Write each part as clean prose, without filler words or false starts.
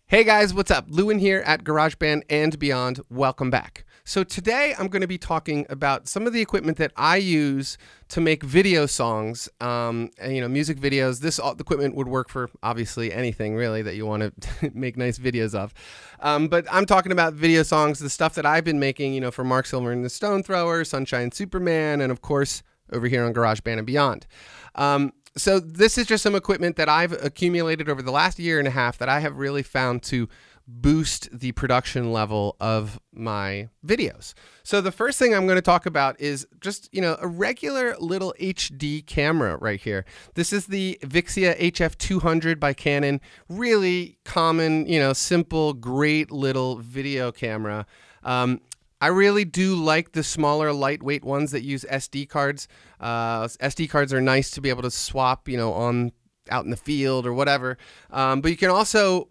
Hey guys, what's up? Lewin here at GarageBand and Beyond. Welcome back. So today I'm going to be talking about some of the equipment that I use to make video songs, and, music videos. This equipment would work for obviously anything really that you want to make nice videos of. But I'm talking about video songs, the stuff that I've been making, for Mark Silver and the Stone Thrower, Sunshine Superman, and of course over here on GarageBand and Beyond. So this is just some equipment that I've accumulated over the last year and a half that I have really found to boost the production level of my videos. So the first thing I'm going to talk about is just, a regular little HD camera right here. This is the Vixia HF200 by Canon. Really common, simple, great little video camera. I really do like the smaller, lightweight ones that use SD cards. SD cards are nice to be able to swap, out in the field or whatever. But you can also,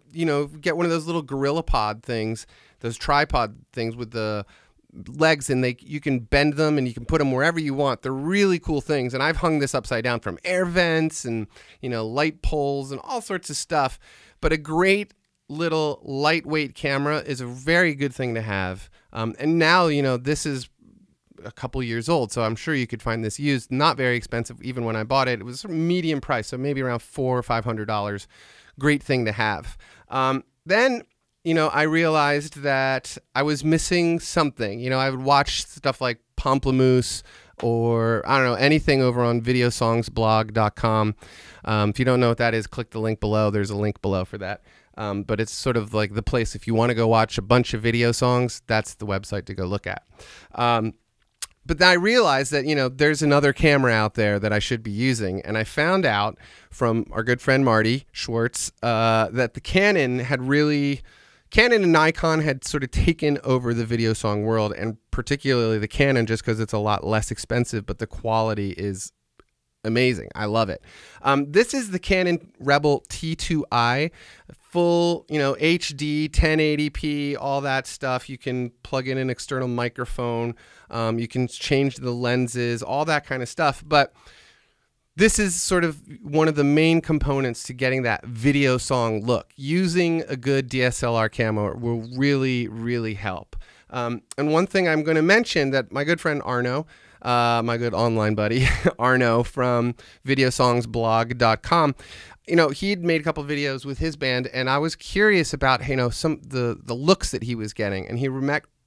get one of those little GorillaPod things, those tripod things with the legs, and you can bend them and you can put them wherever you want. They're really cool things. And I've hung this upside down from air vents and, light poles and all sorts of stuff. But a great little lightweight camera is a very good thing to have. And now, this is a couple years old, so I'm sure you could find this used. Not very expensive. Even when I bought it, it was a medium price, so maybe around $400 or $500. Great thing to have. Then, I realized that I was missing something. I would watch stuff like Pomplamoose or, I don't know, anything over on videosongsblog.com. If you don't know what that is, click the link below. There's a link below for that. But it's sort of like the place, if you want to go watch a bunch of video songs, that's the website to go look at. But then I realized that, there's another camera out there that I should be using. And I found out from our good friend Marty Schwartz that the Canon and Nikon had sort of taken over the video song world, and particularly the Canon just because it's a lot less expensive, but the quality is amazing. I love it. This is the Canon Rebel T2i, full, HD, 1080p, all that stuff. You can plug in an external microphone. You can change the lenses, all that kind of stuff. But this is sort of one of the main components to getting that video song look. Using a good DSLR camera will really, really help. And one thing I'm going to mention that my good friend Arno, my good online buddy, Arno from videosongsblog.com, he'd made a couple videos with his band, and I was curious about, some the looks that he was getting, and he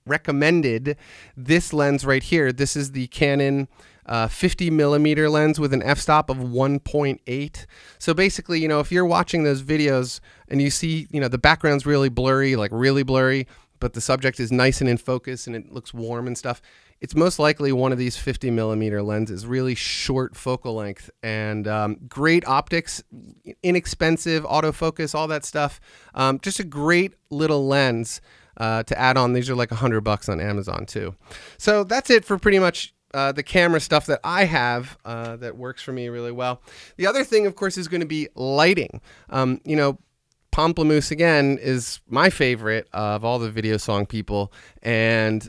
recommended this lens right here. This is the Canon 50mm lens with an f-stop of 1.8. So basically, if you're watching those videos and you see, the background's really blurry, like really blurry, but the subject is nice and in focus and it looks warm and stuff, it's most likely one of these 50mm lenses. Really short focal length and great optics, inexpensive autofocus, all that stuff. Just a great little lens to add on. These are like $100 on Amazon too. So that's it for pretty much the camera stuff that I have that works for me really well. The other thing, of course, is going to be lighting. Pomplamoose, again, is my favorite of all the video song people, and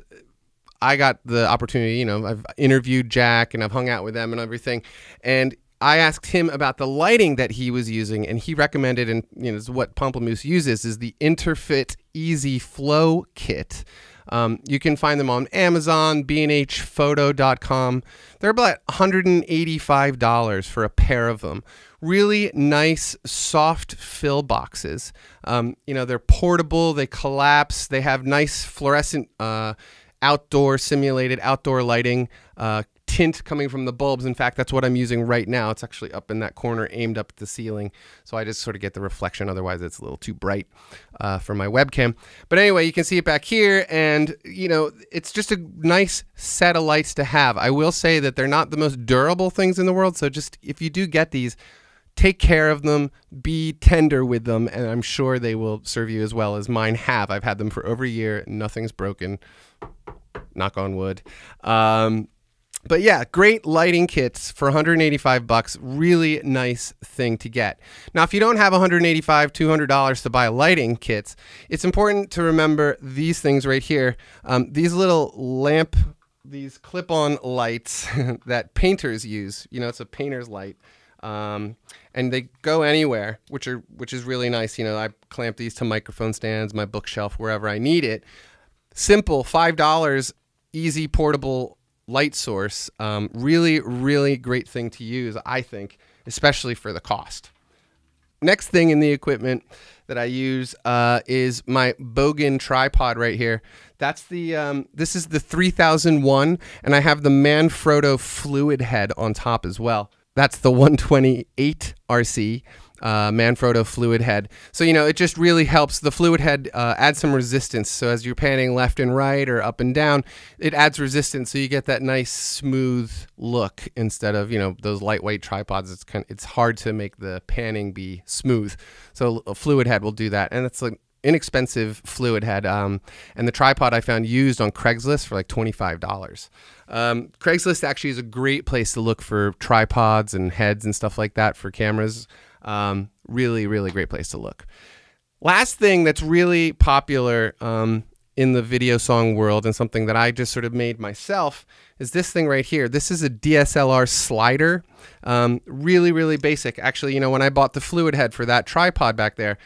I got the opportunity, I've interviewed Jack and I've hung out with them and everything, and I asked him about the lighting that he was using, and he recommended, and what Pomplamoose uses is the Interfit Easy Flow Kit. You can find them on Amazon, bnhphoto.com. They're about $185 for a pair of them. Really nice, soft fill boxes. They're portable, they collapse, they have nice fluorescent simulated outdoor lighting, tint coming from the bulbs. In fact, that's what I'm using right now. It's actually up in that corner, aimed up at the ceiling. So I just sort of get the reflection. Otherwise, it's a little too bright for my webcam. But anyway, you can see it back here. And, it's just a nice set of lights to have. I will say that they're not the most durable things in the world. So just if you do get these, take care of them, be tender with them, and I'm sure they will serve you as well as mine have. I've had them for over a year. Nothing's broken. Knock on wood. But yeah, great lighting kits for $185. Really nice thing to get. Now, if you don't have $185, $200 to buy lighting kits, it's important to remember these things right here. These little these clip-on lights that painters use. It's a painter's light. And they go anywhere, which is really nice. You know, I clamp these to microphone stands, my bookshelf, wherever I need it. Simple, $5, easy portable light source. Really, really great thing to use, I think, especially for the cost. Next thing in the equipment that I use is my Bogen tripod right here. That's the this is the 3001, and I have the Manfrotto fluid head on top as well. That's the 128 RC Manfrotto fluid head. So, you know, it just really helps. The fluid head adds some resistance. So as you're panning left and right or up and down, it adds resistance. So you get that nice smooth look instead of, you know, those lightweight tripods. It's hard to make the panning be smooth. So a fluid head will do that. And it's like inexpensive fluid head, and the tripod I found used on Craigslist for like $25. Craigslist actually is a great place to look for tripods and heads and stuff like that for cameras. Really, really great place to look. Last thing that's really popular in the video song world, and something that I just sort of made myself, is this thing right here. This is a DSLR slider. Really, really basic. Actually, you know, when I bought the fluid head for that tripod back there,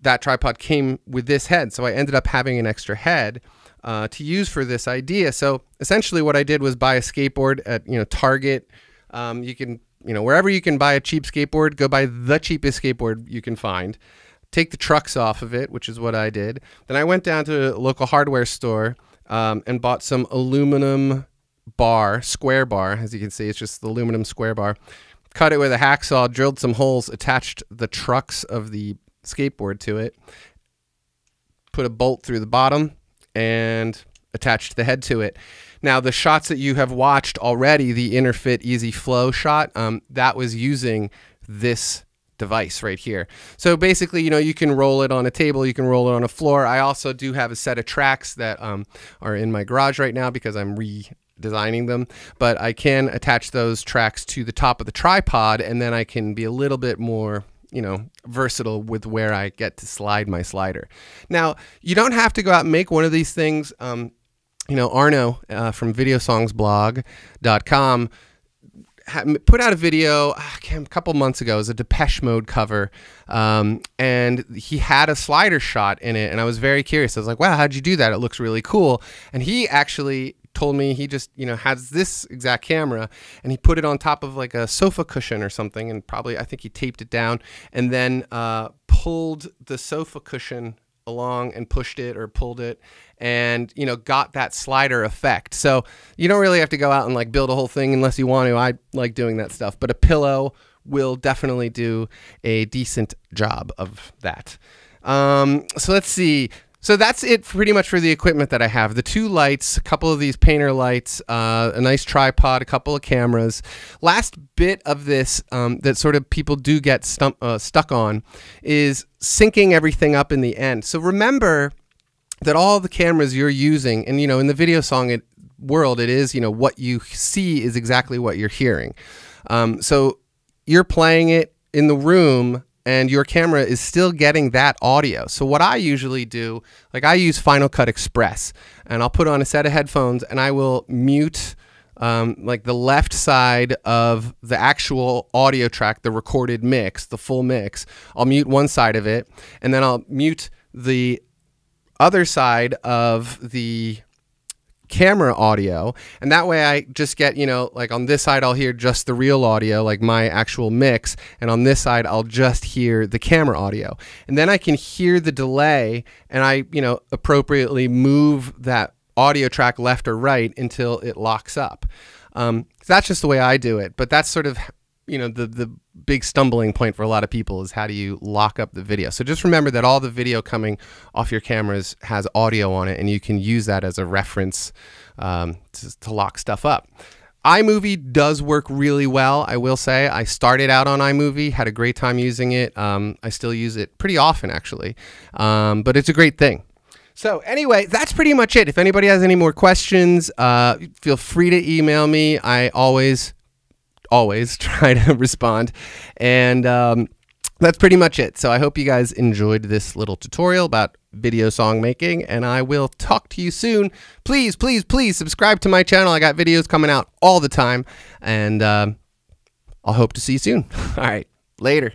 that tripod came with this head, so I ended up having an extra head to use for this idea. So essentially what I did was buy a skateboard at, you know, Target. You can, you know, wherever you can buy a cheap skateboard, go buy the cheapest skateboard you can find. Take the trucks off of it, which is what I did. Then I went down to a local hardware store and bought some aluminum bar, square bar. As you can see, it's just the aluminum square bar. Cut it with a hacksaw, drilled some holes, attached the trucks of the skateboard to it, put a bolt through the bottom, and attached the head to it. Now, the shots that you have watched already, the Interfit Easy Flow shot, that was using this device right here. So basically, you know, you can roll it on a table, you can roll it on a floor. I also do have a set of tracks that are in my garage right now because I'm redesigning them, but I can attach those tracks to the top of the tripod, and then I can be a little bit more, you know, versatile with where I get to slide my slider. Now, you don't have to go out and make one of these things. You know, Arno from videosongsblog.com put out a video a couple months ago. It was a Depeche Mode cover, and he had a slider shot in it, and I was very curious. I was like, wow, how'd you do that? It looks really cool. And he actually told me he just, you know, has this exact camera, and he put it on top of like a sofa cushion or something, and probably, I think he taped it down, and then pulled the sofa cushion along and pushed it or pulled it, and, you know, got that slider effect. So you don't really have to go out and like build a whole thing unless you want to. I like doing that stuff, but a pillow will definitely do a decent job of that. So let's see. So that's it pretty much for the equipment that I have. The 2 lights, a couple of these painter lights, a nice tripod, a couple of cameras. Last bit of this that sort of people do get stuck on is syncing everything up in the end. So remember that all the cameras you're using, and, you know, in the video song world, it is, you know, what you see is exactly what you're hearing. So you're playing it in the room, and your camera is still getting that audio. So what I usually do, like I use Final Cut Express, and I'll put on a set of headphones, and I will mute like the left side of the actual audio track, the recorded mix, the full mix. I'll mute one side of it, and then I'll mute the other side of the camera audio, and that way I just get, you know, like on this side I'll hear just the real audio, like my actual mix, and on this side I'll just hear the camera audio, and then I can hear the delay, and I, you know, appropriately move that audio track left or right until it locks up. That's just the way I do it, but that's sort of, you know, the big stumbling point for a lot of people is how do you lock up the video. So just remember that all the video coming off your cameras has audio on it, and you can use that as a reference to lock stuff up. iMovie does work really well, I will say. I started out on iMovie, had a great time using it. I still use it pretty often, actually, but it's a great thing. So anyway, that's pretty much it. If anybody has any more questions, feel free to email me. I always try to respond, and that's pretty much it. So I hope you guys enjoyed this little tutorial about video song making, and I will talk to you soon. Please, please, please subscribe to my channel. I got videos coming out all the time, and I'll hope to see you soon. All right, later.